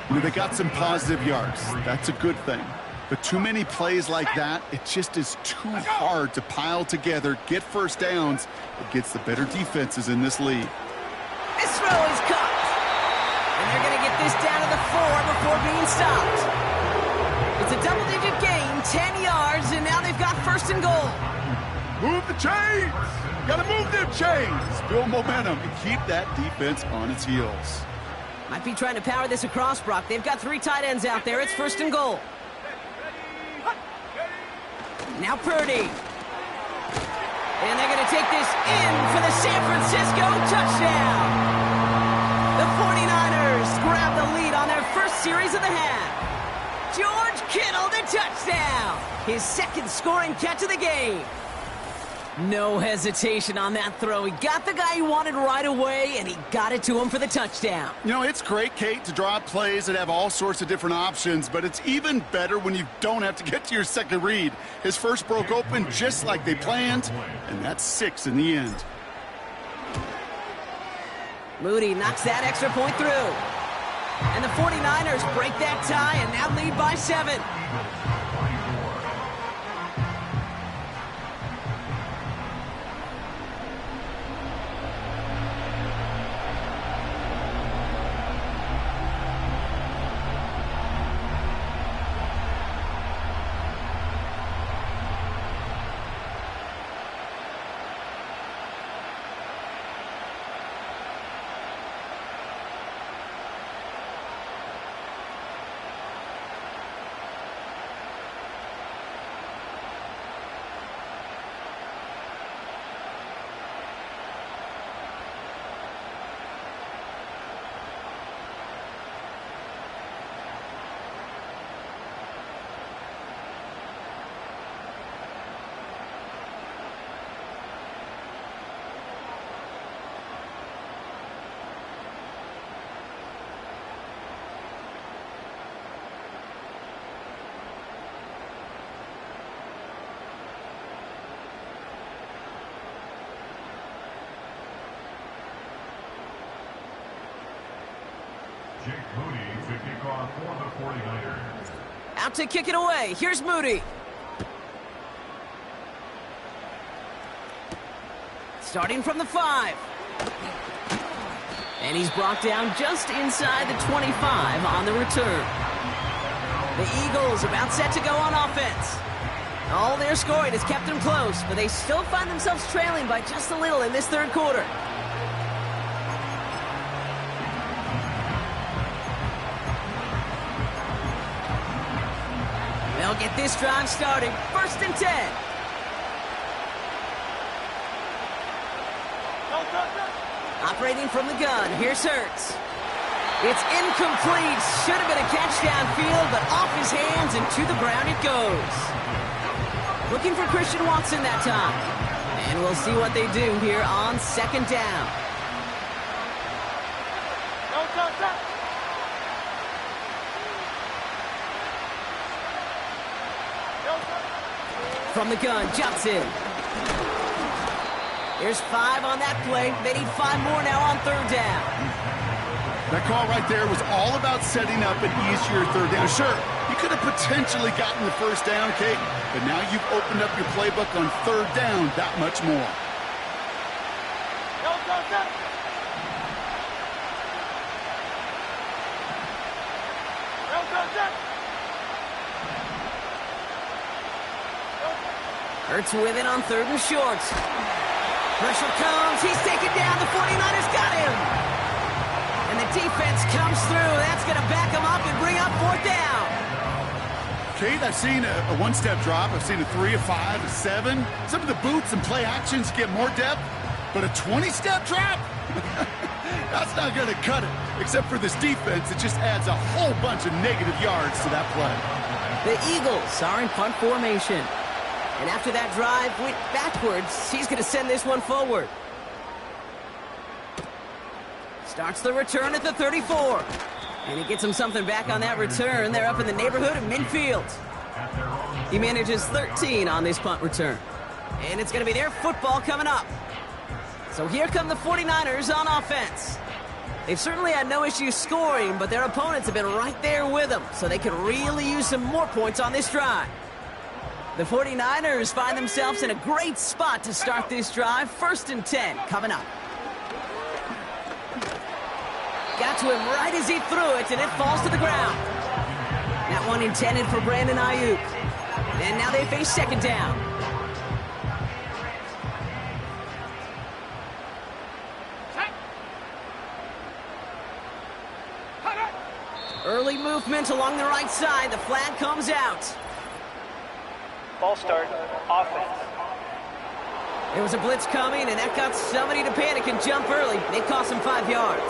You know, they got some positive yards. That's a good thing. But too many plays like that, it just is too hard to pile together, get first downs against the better defenses in this league. This throw is caught. And they're going to get this down to the 4 before being stopped. It's a double-digit gain, 10 yards, and now they've got 1st and goal. Move the chains! Gotta move them chains! Build momentum and keep that defense on its heels. Might be trying to power this across, Brock. They've got 3 tight ends out there. It's 1st and goal. Now Purdy. And they're going to take this in for the San Francisco touchdown. The 49ers grab the lead on their first series of the half. George Kittle, the touchdown. His 2nd scoring catch of the game. No hesitation on that throw. He got the guy he wanted right away, and he got it to him for the touchdown. You know, it's great, Kate, to draw up plays that have all sorts of different options, but it's even better when you don't have to get to your second read. His first broke open just like they planned, and that's 6 in the end. Moody knocks that extra point through. And the 49ers break that tie and now lead by 7. Out to kick it away. Here's Moody. Starting from the 5. And he's brought down just inside the 25 on the return. The Eagles about set to go on offense. All their scoring has kept them close, but they still find themselves trailing by just a little in this 3rd quarter. They'll get this drive started. 1st and 10. Operating from the gun, here's Hurts. It's incomplete. Should have been a catch downfield, but off his hands and to the ground it goes. Looking for Christian Watson that time. And we'll see what they do here on second down. From the gun, Johnson. Here's 5 on that play. They need 5 more now on third down. That call right there was all about setting up an easier third down. Sure, you could have potentially gotten the first down, Kate, but now you've opened up your playbook on third down that much more. Hurts with it on third and short. Pressure comes. He's taken down. The 49ers got him. And the defense comes through. That's going to back him up and bring up fourth down. Kate, I've seen a one-step drop. I've seen a 3, a 5, a 7. Some of the boots and play actions get more depth, but a 20-step drop? That's not going to cut it. Except for this defense, it just adds a whole bunch of negative yards to that play. The Eagles are in punt formation. And after that drive went backwards, he's going to send this one forward. Starts the return at the 34. And he gets him something back on that return. They're up in the neighborhood of midfield. He manages 13 on this punt return. And it's going to be their football coming up. So here come the 49ers on offense. They've certainly had no issue scoring, but their opponents have been right there with them. So they could really use some more points on this drive. The 49ers find themselves in a great spot to start this drive. 1st and 10 coming up. Got to him right as he threw it, and it falls to the ground. That one intended for Brandon Ayuk. And now they face second down. Early movement along the right side. The flag comes out. Ball start, offense. There was a blitz coming, and that got somebody to panic and jump early. It cost him 5 yards.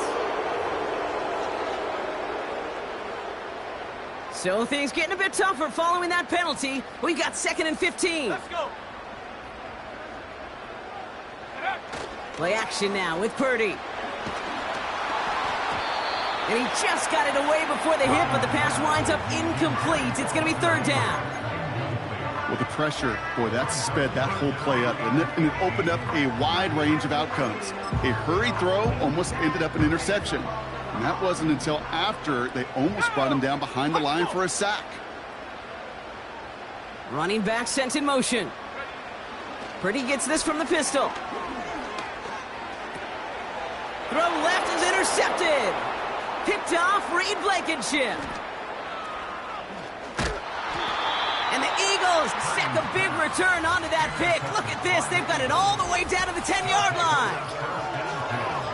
So things getting a bit tougher following that penalty. We've got 2nd and 15. Let's go. Play action now with Purdy. And he just got it away before the hit, but the pass winds up incomplete. It's going to be third down. Well, the pressure, boy, that sped that whole play up, and it opened up a wide range of outcomes. A hurried throw almost ended up an interception. And that wasn't until after they almost brought him down behind the line for a sack. Running back sent in motion. Purdy gets this from the pistol. Throw left is intercepted. Picked off Reed Blankenship. And the Eagles set the big return onto that pick. Look at this. They've got it all the way down to the 10-yard line.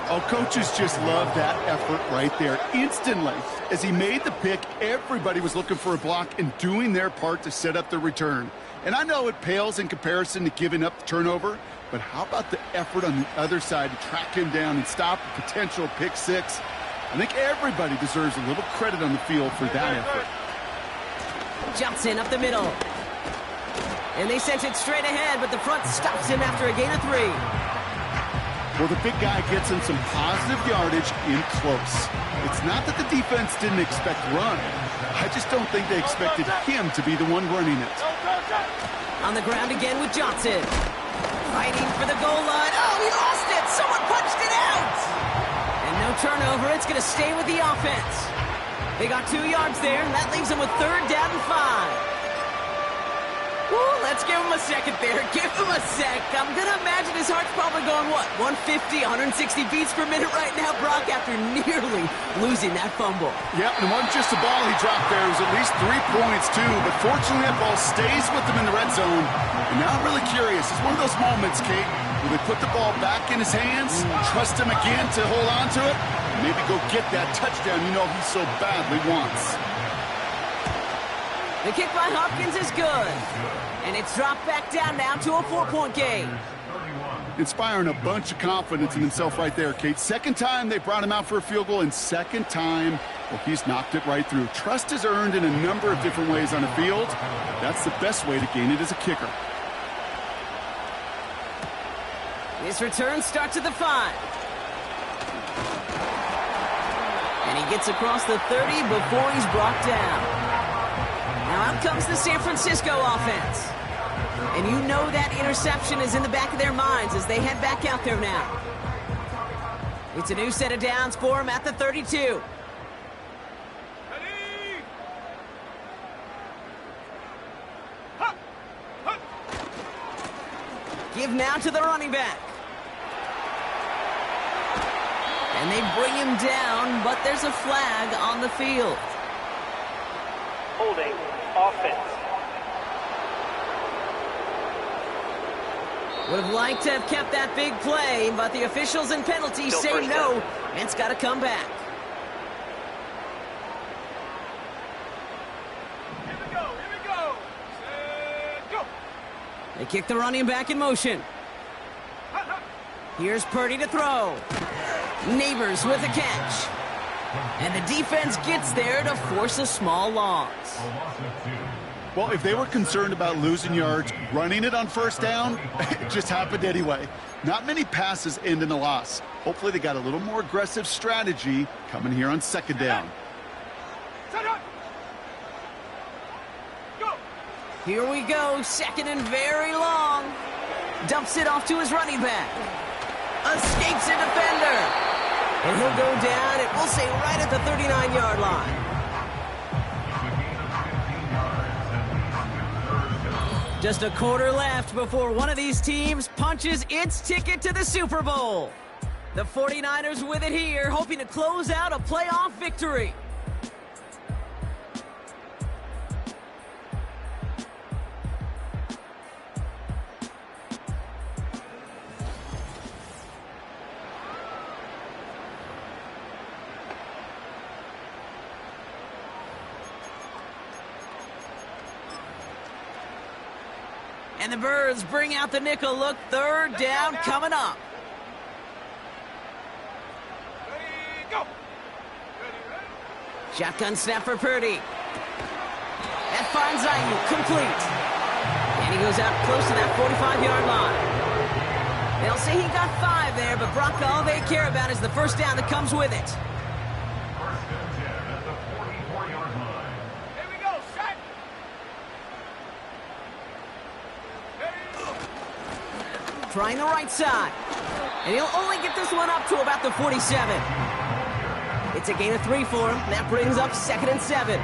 Oh, coaches just love that effort right there. Instantly, as he made the pick, everybody was looking for a block and doing their part to set up the return. And I know it pales in comparison to giving up the turnover, but how about the effort on the other side to track him down and stop a potential pick six? I think everybody deserves a little credit on the field for that effort. Johnson up the middle. And they sent it straight ahead, but the front stops him after a gain of 3. Well, the big guy gets him some positive yardage in close. It's not that the defense didn't expect run. I just don't think they expected him to be the one running it. On the ground again with Johnson. Fighting for the goal line. Oh, he lost it. Someone punched it out. And no turnover. It's going to stay with the offense. They got 2 yards there, and that leaves them with 3rd down and 5. Woo, let's give him a second there. Give him a sec. I'm going to imagine his heart's probably going, what, 150, 160 beats per minute right now, Brock, after nearly losing that fumble. Yep, and it wasn't just the ball he dropped there. It was at least 3 points, too. But fortunately, that ball stays with them in the red zone. And now I'm really curious. It's one of those moments, Kate, where they put the ball back in his hands, trust him again to hold on to it, and maybe go get that touchdown you know he so badly wants. The kick by Hopkins is good. And it's dropped back down now to a 4-point game. Inspiring a bunch of confidence in himself right there, Kate. Second time they brought him out for a field goal, and second time, well, he's knocked it right through. Trust is earned in a number of different ways on the field. That's the best way to gain it as a kicker. This return starts at the 5. And he gets across the 30 before he's brought down. Now out comes the San Francisco offense. And you know that interception is in the back of their minds as they head back out there now. It's a new set of downs for him at the 32. Ready? Huh. Huh. Give now to the running back. And they bring him down, but there's a flag on the field. Holding offense. Would have liked to have kept that big play, but the officials and penalties Still say first no, down. and it's got to come back. Here we go. Here we go. Set, go. They kick the running back in motion. Huh, huh. Here's Purdy to throw. Neighbors with a catch. And the defense gets there to force a small loss. Well, if they were concerned about losing yards, running it on first down, it just happened anyway. Not many passes end in a loss. Hopefully they got a little more aggressive strategy coming here on second down. Set up. Go. Here we go, second and very long. Dumps it off to his running back. Escapes a defender. And he'll go down, it will say right at the 39-yard line. Just a quarter left before one of these teams punches its ticket to the Super Bowl. The 49ers with it here, hoping to close out a playoff victory. And the Birds bring out the nickel look. Third down coming up. Ready, go. Ready. Shotgun snap for Purdy. That finds Ayuk, complete. And he goes out close to that 45-yard line. They'll say he got 5 there, but Brock, all they care about is the first down that comes with it. Here we go. Set. Trying the right side. And he'll only get this one up to about the 47. It's a gain of 3 for him. That brings up 2nd and 7.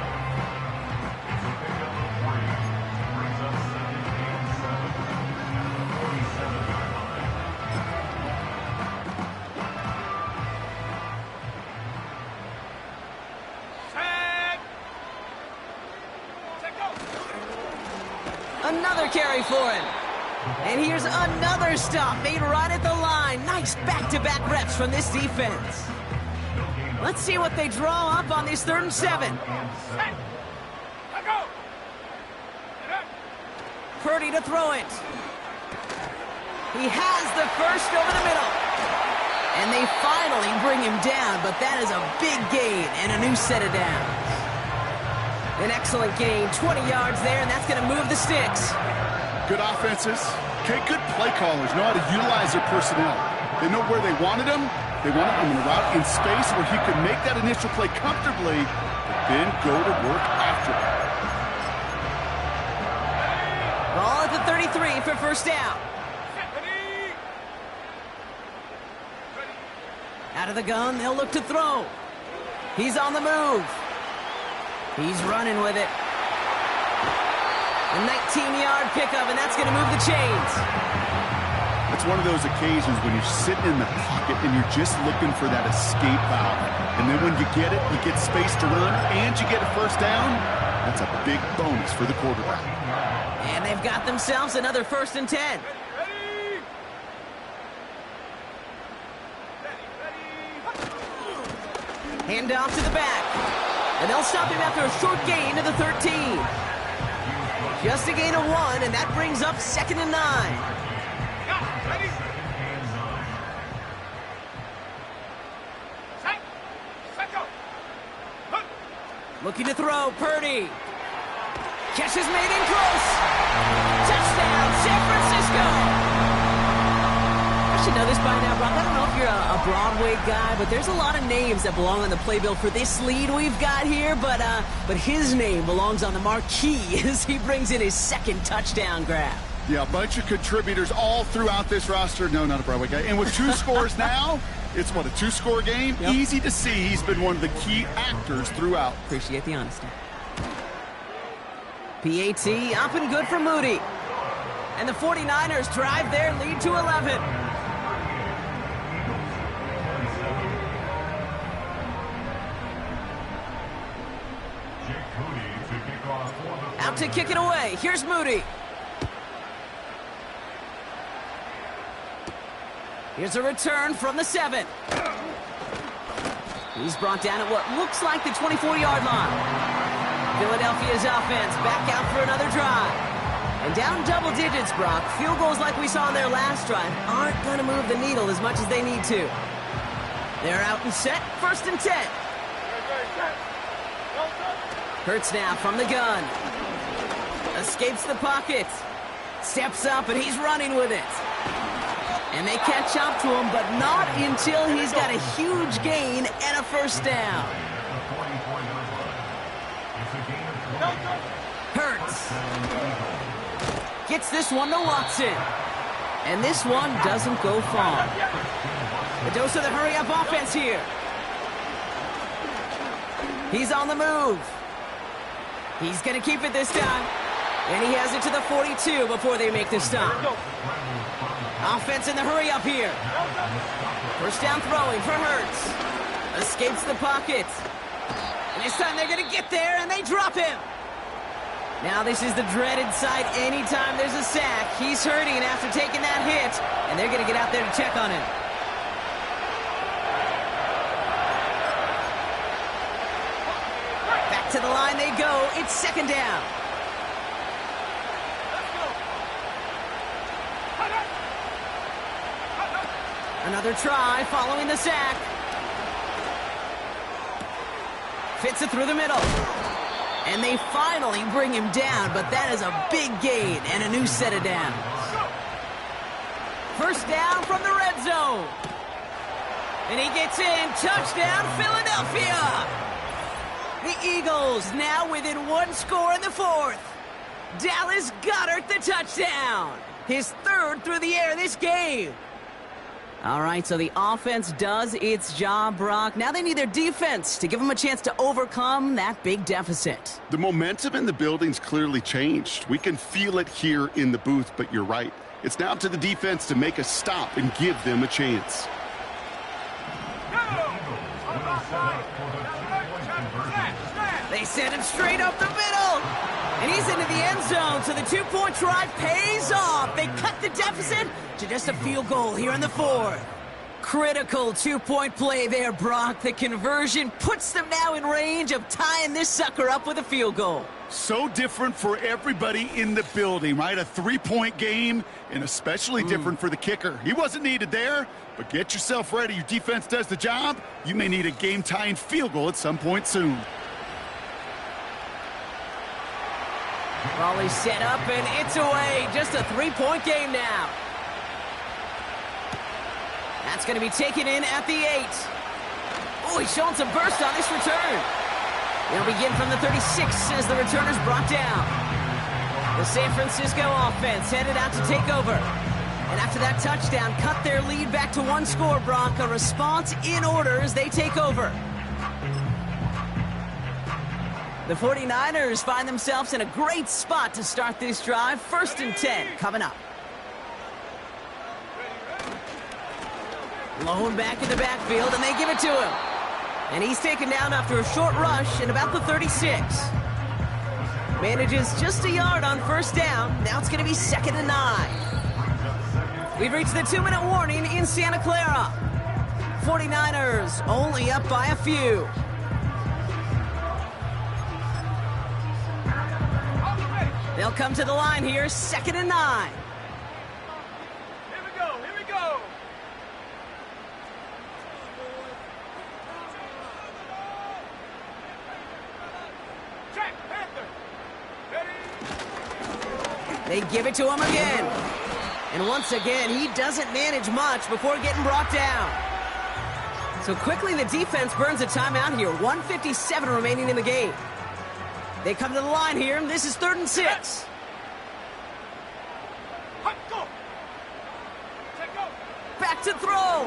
Set. Set, go. Another carry for him. And here's another stop made right at the line. Nice back-to-back reps from this defense. Let's see what they draw up on this 3rd and 7. Set. Let go. Set up. Purdy to throw it. He has the first over the middle. And they finally bring him down, but that is a big gain and a new set of downs. An excellent gain, 20 yards there, and that's going to move the sticks. Good offenses. Okay, good play callers know how to utilize their personnel. They know where they wanted him. They wanted him in a route in space where he could make that initial play comfortably, but then go to work after it. Ball at the 33 for first down. Set. Ready. Ready. Out of the gun, they'll look to throw. He's on the move. He's running with it. A 19-yard pickup, and that's going to move the chains. It's one of those occasions when you're sitting in the pocket and you're just looking for that escape valve. And then when you get it, you get space to run, and you get a first down. That's a big bonus for the quarterback. And they've got themselves another 1st and 10. Ready. Hand off to the back. And they'll stop him after a short gain to the 13. Just a gain of 1, and that brings up 2nd and 9. Ready. Looking to throw, Purdy. Catch is made in close. Touchdown, San Francisco. I should know this by now, Brock. I don't know if you're a Broadway guy, but there's a lot of names that belong on the playbill for this lead we've got here, but his name belongs on the marquee as he brings in his second touchdown grab. Yeah, a bunch of contributors all throughout this roster. No, not a Broadway guy. And with 2 scores now, it's what, a 2-score game? Yep. Easy to see he's been one of the key actors throughout. Appreciate the honesty. PAT up and good for Moody. And the 49ers drive their lead to 11. Out to kick it away. Here's Moody. Here's a return from the 7. He's brought down at what looks like the 24-yard line. Philadelphia's offense back out for another drive. And down double digits, Brock. Field goals like we saw in their last drive aren't going to move the needle as much as they need to. They're out and set. 1st and 10. Hurts now from the gun. Escapes the pocket. Steps up, and he's running with it. And they catch up to him, but not until he's got a huge gain and a 1st down. Hurts. Gets this one to Watson. And this one doesn't go far. The dose of the hurry-up offense here. He's on the move. He's going to keep it this time. And he has it to the 42 before they make the stop. Offense in the hurry-up here. 1st down throwing for Hurts. Escapes the pocket. And this time they're going to get there, and they drop him. Now this is the dreaded sight anytime there's a sack. He's hurting after taking that hit, and they're going to get out there to check on him. Back to the line they go. It's 2nd down. Another try following the sack. Fits it through the middle. And they finally bring him down, but that is a big gain and a new set of downs. 1st down from the red zone. And he gets in. Touchdown, Philadelphia. The Eagles now within 1 score in the 4th. Dallas Goedert the touchdown. His 3rd through the air this game. All right, so the offense does its job, Brock. Now they need their defense to give them a chance to overcome that big deficit. The momentum in the building's clearly changed. We can feel it here in the booth, but you're right. It's now up to the defense to make a stop and give them a chance. They send him straight up the middle. And he's into the end zone, so the 2-point try pays off. They cut the deficit to just a field goal here in the 4th. Critical 2-point play there, Brock. The conversion puts them now in range of tying this sucker up with a field goal. So different for everybody in the building, right? A 3-point game, and especially different for the kicker. He wasn't needed there, but get yourself ready. Your defense does the job. You may need a game-tying field goal at some point soon. Raleigh set up, and it's away. Just a 3-point game now. That's going to be taken in at the 8. Oh, he's showing some burst on this return. They'll begin from the 36 as the returner's brought down. The San Francisco offense headed out to take over. And after that touchdown, cut their lead back to 1 score, Brock. A response in order as they take over. The 49ers find themselves in a great spot to start this drive. 1st and 10 coming up. Lone back in the backfield, and they give it to him. And he's taken down after a short rush at about the 36. Manages just a yard on 1st down. Now it's going to be 2nd and 9. We've reached the 2-minute warning in Santa Clara. 49ers only up by a few. They'll come to the line here, 2nd and 9. Here we go, here we go. They give it to him again. And once again, he doesn't manage much before getting brought down. So quickly, the defense burns a timeout here. 1:57 remaining in the game. They come to the line here, and this is 3rd and 6. Back to throw.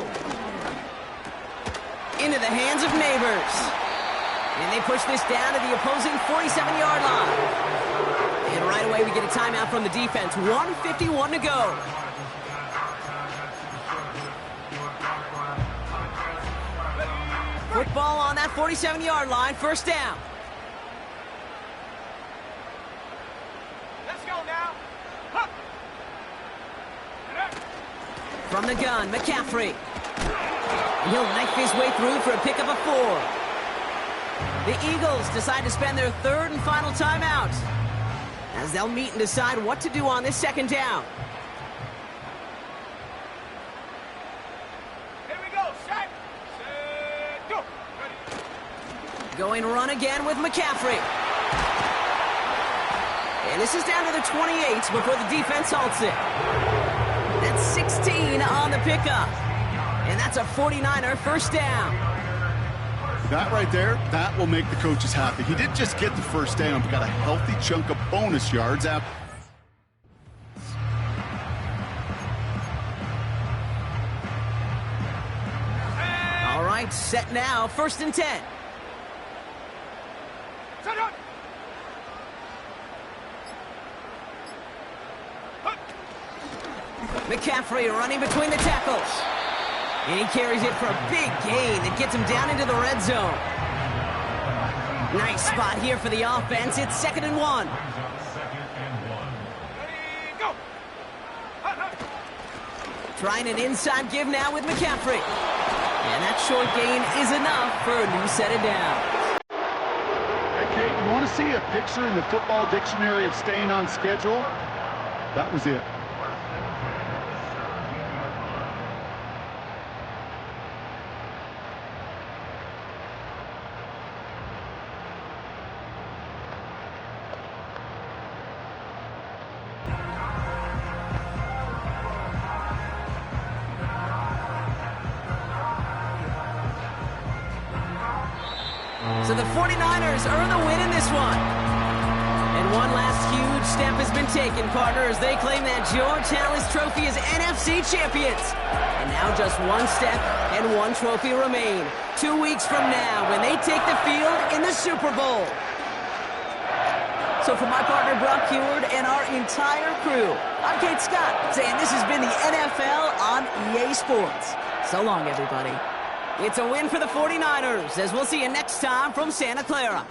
Into the hands of Neighbors. And they push this down to the opposing 47-yard line. And right away, we get a timeout from the defense. 1:51 to go. Football on that 47-yard line. 1st down. Let's go now. From the gun, McCaffrey. And he'll knife his way through for a pickup of 4. The Eagles decide to spend their 3rd and final timeout, as they'll meet and decide what to do on this 2nd down. Here we go. Set. Set. Go. Ready. Going run again with McCaffrey. And this is down to the 28 before the defense halts it. That's 16 on the pickup. And that's a 49er 1st down. That right there, that will make the coaches happy. He didn't just get the 1st down, but got a healthy chunk of bonus yards out. All right, set now. 1st and 10. Set up. McCaffrey running between the tackles. And he carries it for a big gain that gets him down into the red zone. Nice spot here for the offense. It's 2nd and 1. Ready, go. Trying an inside give now with McCaffrey. And that short gain is enough for a new set of downs. Hey, Kate, you want to see a picture in the football dictionary of staying on schedule? That was it. So the 49ers earn the win in this one. And one last huge step has been taken, partners. They claim that George Halas Trophy as NFC champions. And now just one step and one trophy remain. 2 weeks from now when they take the field in the Super Bowl. So for my partner Brock Heward and our entire crew, I'm Kate Scott saying this has been the NFL on EA Sports. So long, everybody. It's a win for the 49ers, as we'll see you next time from Santa Clara.